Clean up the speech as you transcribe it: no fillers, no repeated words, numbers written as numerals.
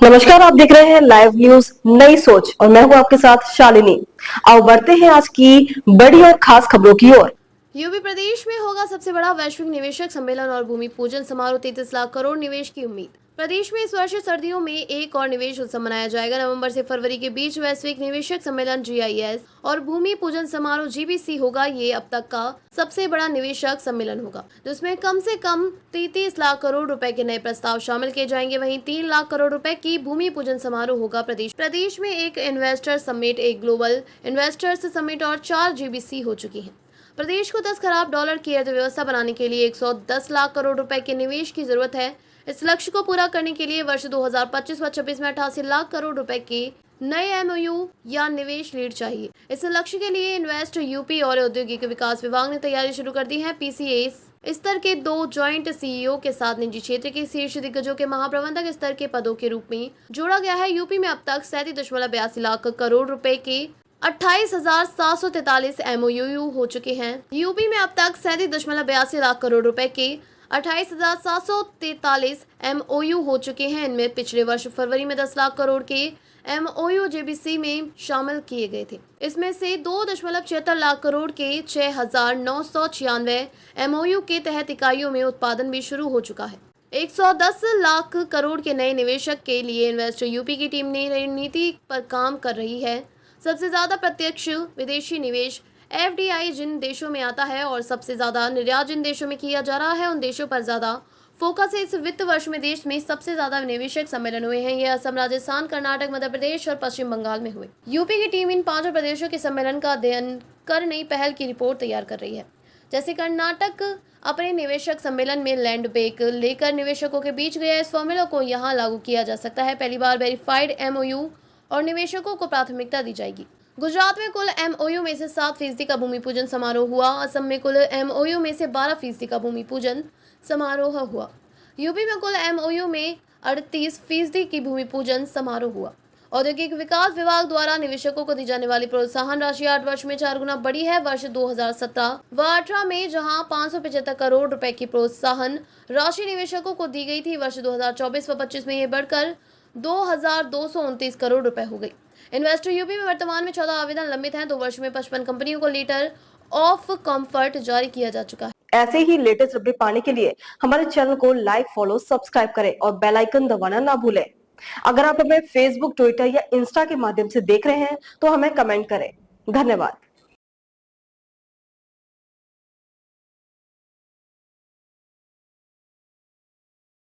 नमस्कार, आप देख रहे हैं लाइव न्यूज नई सोच और मैं हूं आपके साथ शालिनी। आओ बढ़ते हैं आज की बड़ी और खास खबरों की ओर। यूपी प्रदेश में होगा सबसे बड़ा वैश्विक निवेशक सम्मेलन और भूमि पूजन समारोह। 33 लाख करोड़ निवेश की उम्मीद। प्रदेश में इस वर्ष सर्दियों में एक और निवेश उत्सव मनाया जाएगा। नवंबर से फरवरी के बीच वैश्विक निवेशक सम्मेलन GIS और भूमि पूजन समारोह GBC होगा। ये अब तक का सबसे बड़ा निवेशक सम्मेलन होगा, जिसमें कम से कम 33 लाख करोड़ रुपए के नए प्रस्ताव शामिल किए जाएंगे। वहीं 3 लाख करोड़ रुपए की भूमि पूजन समारोह होगा। प्रदेश में एक इन्वेस्टर समिट, एक ग्लोबल इन्वेस्टर्स समिट और 4 GBC हो चुकी है। प्रदेश को 10 खराब डॉलर की अर्थव्यवस्था बनाने के लिए 110 लाख करोड़ रुपए के निवेश की जरूरत है। इस लक्ष्य को पूरा करने के लिए वर्ष 2025 व 26 में 88 लाख करोड़ रुपए के नए MOU या निवेश लीड चाहिए। इस लक्ष्य के लिए इन्वेस्ट यूपी और औद्योगिक विकास विभाग ने तैयारी शुरू कर दी है। PCA स्तर के 2 जॉइंट CEO के साथ निजी क्षेत्र के शीर्ष दिग्गजों के महाप्रबंधक स्तर के पदों के रूप में जोड़ा गया है। यूपी में अब तक 37.82 लाख करोड़ रुपए के 28,743 MOU हो चुके हैं। यूपी में अब तक 37.82 लाख करोड़ रुपए के 28,743 MOU हो चुके हैं। इनमें पिछले वर्ष फरवरी में 10 लाख करोड़ के MOU GBC में शामिल किए गए थे। इसमें से 2.76 लाख करोड़ के 6,996 MOU के तहत इकाइयों में उत्पादन भी शुरू हो चुका है। 110 लाख करोड़ के नए निवेशक के लिए इन्वेस्ट यूपी की टीम ने रणनीति पर काम कर रही है। सबसे ज्यादा प्रत्यक्ष विदेशी निवेश FDI जिन देशों में आता है और सबसे ज्यादा निर्यात जिन देशों में किया जा रहा है, उन देशों पर ज्यादा फोकस है। इस वित्त वर्ष में देश में सबसे ज्यादा निवेशक सम्मेलन हुए हैं। ये असम, राजस्थान, कर्नाटक, मध्य प्रदेश और पश्चिम बंगाल में हुए। यूपी की टीम इन 5 प्रदेशों के सम्मेलन का अध्ययन कर नई पहल की रिपोर्ट तैयार कर रही है। जैसे कर्नाटक अपने निवेशक सम्मेलन में लैंड बैंक लेकर निवेशकों के बीच गया। इस फॉर्मूला को यहाँ लागू किया जा सकता है। पहली बार वेरीफाइड MOU और निवेशकों को प्राथमिकता दी जाएगी। गुजरात में कुल MOU में से 7% का भूमि पूजन समारोह हुआ। असम में कुल MOU में से 12% का भूमि पूजन समारोह हुआ। यूपी में कुल MOU में 38% की भूमि पूजन समारोह हुआ। औद्योगिक विकास विभाग द्वारा निवेशकों को दी जाने वाली प्रोत्साहन राशि 8 वर्ष में 4 गुना बढ़ी है। वर्ष 2017 व 18 में जहां 575 करोड़ रुपए की प्रोत्साहन राशि निवेशकों को दी गई थी, वर्ष 2024 व 25 में यह बढ़कर 2,229 करोड़ रुपए हो गई। इन्वेस्टर यूपी में वर्तमान में 14 आवेदन लंबित हैं। 2 वर्ष में 55 कंपनियों को लेटर ऑफ कंफर्ट जारी किया जा चुका है। ऐसे ही लेटेस्ट अपडेट पाने के लिए हमारे चैनल को लाइक, फॉलो, सब्सक्राइब करें और बेल आइकन दबाना ना भूलें। अगर आप हमें फेसबुक, ट्विटर या इंस्टा के माध्यम से देख रहे हैं तो हमें कमेंट करें। धन्यवाद।